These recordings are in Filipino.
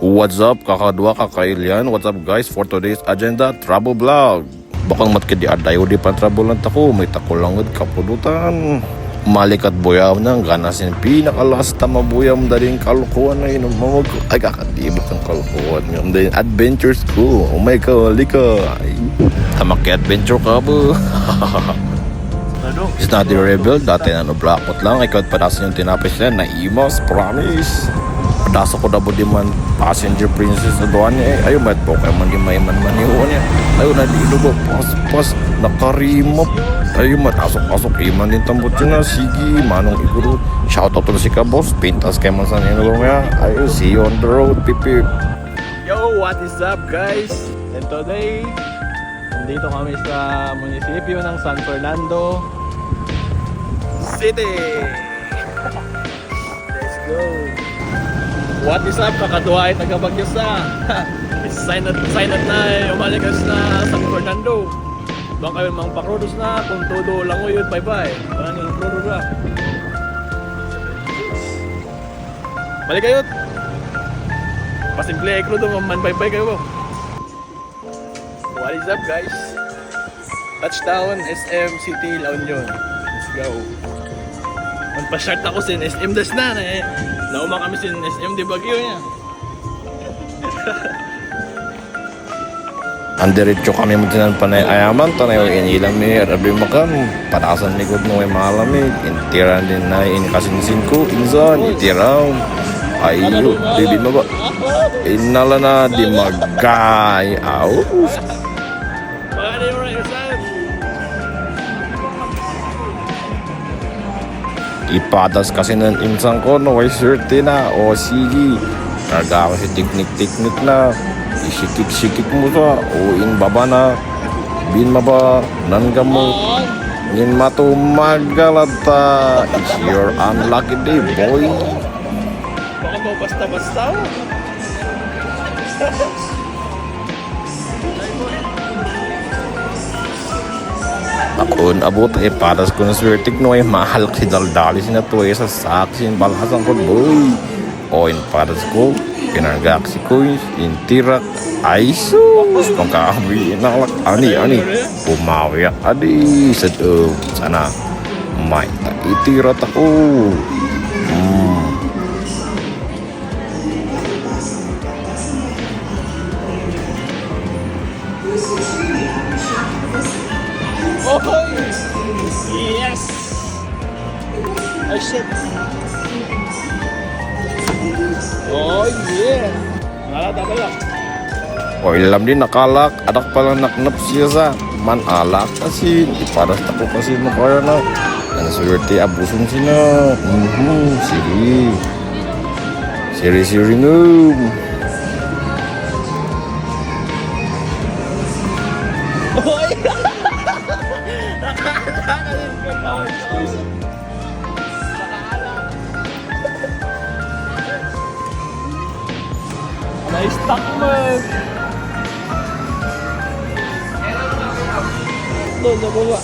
What's up, kakadwa, kakailian? What's up guys? For today's agenda, travel vlog. Bakang matkidi adayo di pan travel lang tako, may tako langod kapudutan. Malikat boyaw nang ganasin pinakalas tamabuyam daling kalukuhan na inumamag. Ay kakadibot ang kalukuhan ng daling adventure school. Oh my god, lika. Tamaki adventure ka ba? It's not the rebel, dati blackpot lang. Ikaw at padasan yung tinapis yan na imos, promise. Dasa ko dabo di man passenger princess na doon niya eh. Ayaw mat po kayo man di may man maniwan niya. Ayaw na di ba pas nakarimot. Ayaw mat asok iman din tambot yun na. Sige manong iguro. Shoutout to si ka boss. Pintas kayo man sa inulong niya. Ayaw see you on the road pipip. Yo, what is up guys? And today nandito kami sa munisipyo ng San Fernando City. Let's go. What is up, kakatuwa ay taga-Bagyo sa sign up na umalikas na San Fernando. Doon kami mang pakrodos na kung todo lang yun, bye-bye. Parang yung prodo na. Balik kayo. Pasimple ay krudo, man bye-bye kayo. What is up guys? Touchdown SM City, La Union. Let's go. Magpa-short ako sin SM das na eh. Nauma kami sin SM di Baguio niya. Andiretso kami mo tinan panay ayaman. Tanayo inilang mi rabi makan. Patasan likod mo ay malamig. Intiran din na inikasinsin ko. Inzan, itiraw. Ayo, bibi mo ba? Inala na di magay. Aw. Ipatas kasi ng insang ko no ay surte na o sige nagawa si tiknik na isikik mo sa o in baba na bin maba nangga mo in matumagalata it's your unlucky day boy. Baka mo basta-basta Ako abot eh paras ko na swertik no ay mahal si daldali sina to eh sa saksin balhasan ko boy o in paras ko pinargak si ko in tirak ay sus pangkahabi inalak ani pumawi adi sana may itirat ako Oh, yes! Oh, shit! Oh, yeah! Nalata ka lang. o ilam din nakalak adak palang naknap siya sa man alak kasi iparas tako kasi mo kaya na ang swerte abusun sina siri ngum. Hoy! Na-stuck man! Doon na baba.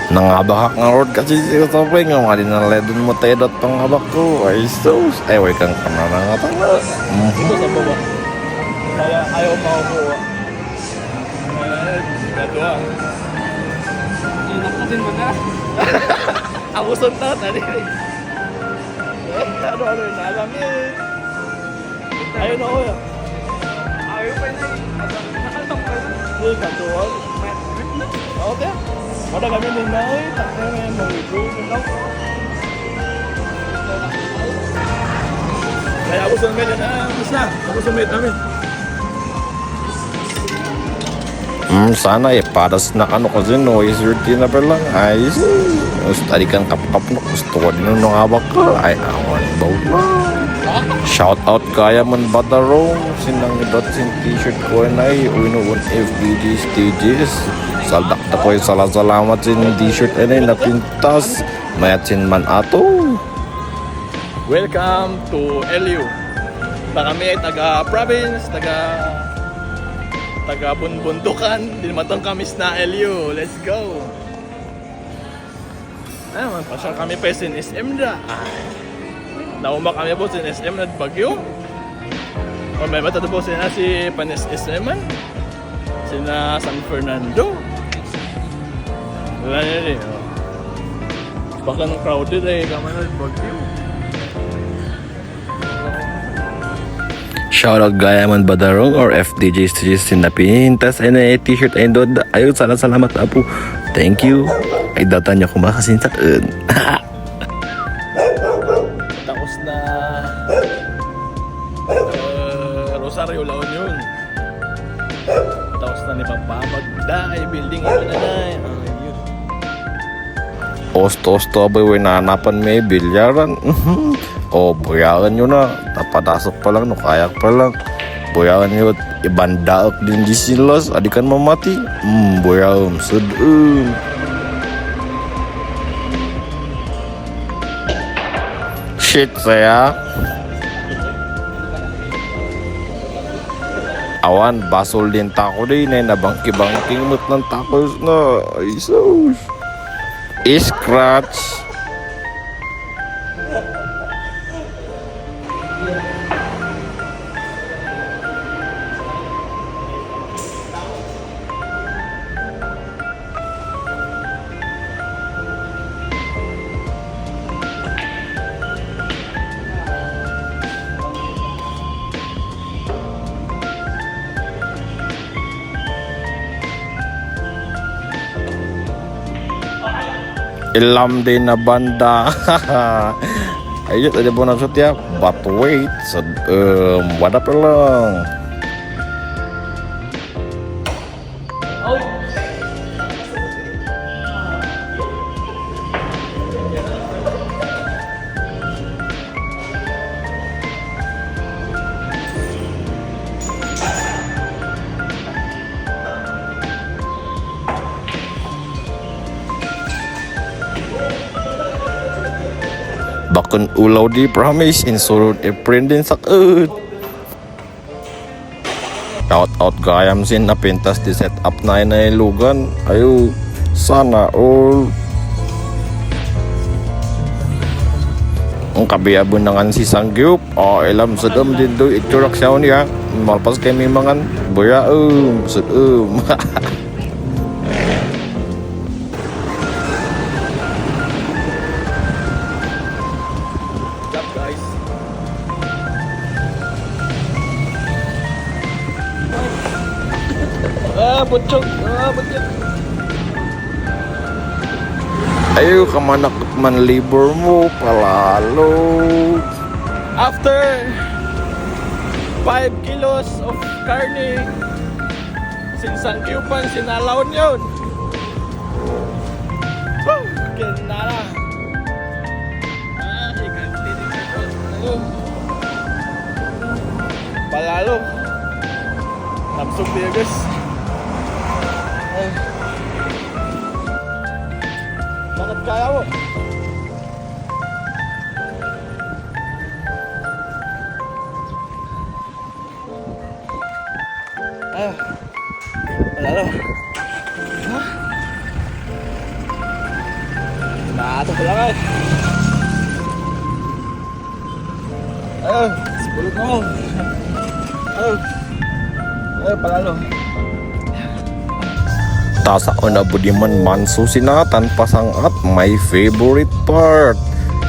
Nangabak nga road kasi siya sabay nga mga dinaledon mo tayo pang habak ko ay sus ay way kang pananangatan na Ito sa baba. Kaya ayaw makakuha. Ito Nakasin mo na. Ako sunta, tali. Ano nalamit. Ayun ako yun. Ayaw pa na nakatang pa na. Hindi, katuwag. Oo, tiya. Wala kami din na eh. Takna nga yung mag-ibig. Kaya ako sunta na. Basta, ako sumit namin. sana eh paras na kano kasi no isurti na pa lang ay sus tadi kan kapap no gusto ko din nung habak ko ay awan baw na shout out kaya man badarong sinang dot sin t-shirt ko na ay uinuun FBD stages saldak na ko yung salamat sin t-shirt na napintas mayat sin man ato. Welcome to LU. Kami ay taga-province, taga-bundukan. Di naman itong kamis na LU. Let's go! Ayun, pasyal kami pa sin SM na. Nauma kami po sin SM na Bagyo. O may matado po sila si Panis Esleman, sina San Fernando. Wala niya rin. Oh. Baka nung crowded eh, kama na Baguio. Shoutout Gayaman Badarong or FDJ Studios na pintas ay na t-shirt ay doon. Ayun, salamat apo. Thank you. Ay data niya kumakasinsakan. Tapos na Rosario La Union. Tapos na ni Papa Magda ay building ito na na. Ayun. Osto-osto ba yung nahanapan may bilyaran? O, buyaran nyo na. Napadasok pa lang, no, kayak pa lang. Buyaran nyo at ibandaok din di silas. Adikan mamati. Buyaran, sedun. Shit, saya. Awan, basol din tako din eh. Nabangki-bangking mo't ng takos na. Ay, sus. Scratch. Ilam din na banda. Ayun, ada po na ya. But wait, so, wala pa lang. Bakun ulaw di promise insurut e-print din sakit. Shout out gayam sin na pintas di set up na lugan. Ayo sana all. Ang kabiyabon nangan si Sangyup. Elam sedem din do iturak siya niya. Malpas kami mangan boya sedem. Butchok. Ayo kamanakot man libur mo palalo. After 5 kilos of karne, sinsangkyupan, sinalaon yun. Woo! Kinara. Higanti din ito. Palalo. Namsog niya guys. Bakit kaya mo? Palalo. Naato ko lang eh. Sepuluh mo. Palalo. Tasa na budiman manso sinatan pasangat my favorite part.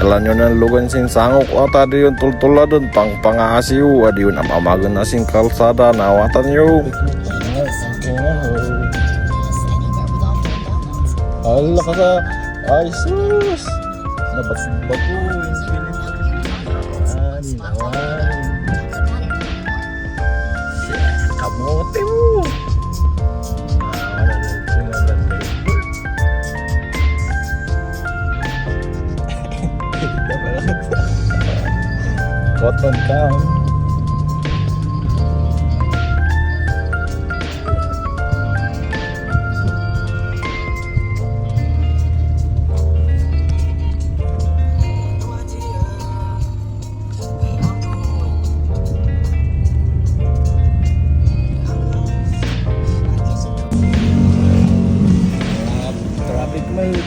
Alam nyo na lugan sin sangok ata di yun tultula dun pang pangasiw. Adi yun amamagan na sin kalsada nawatan nyo. Ala ka sa ay sus. Nabago. Kamote mo. Cotton Town. Traffic mode.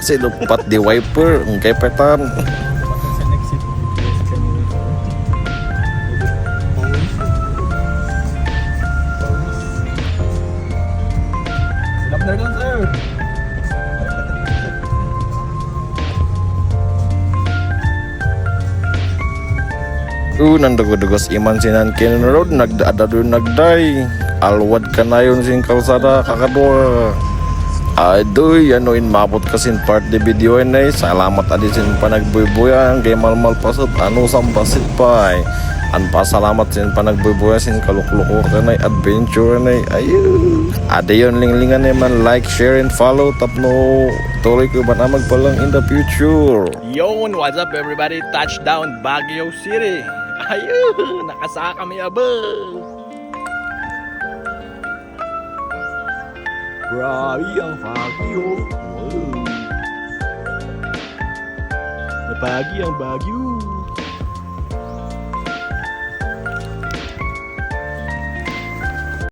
Sinupat di wiper, ang kepetan. Sa next seat. Silap na lang, sir. Nandugudugos iman sinan Ken Road, nagdaada doon nagday. Alwad ka na yun sin kalsada kakadwa. Adoy, anuin mabot kasin part di video na salamat adisin panagbubuyan kay malmal pasot ano sambasit pa an pasalamat sin panagbubuyan sin kalukluko ka na adventure na ayo ada yon linglingan man like share and follow tapno tuloy ko ba na magpalang in the future. Yon, what's up everybody? Touchdown Baguio City. Ayun, nakasaka kami abang. Grabe ang Baguio. Wow. Napagi ang Baguio.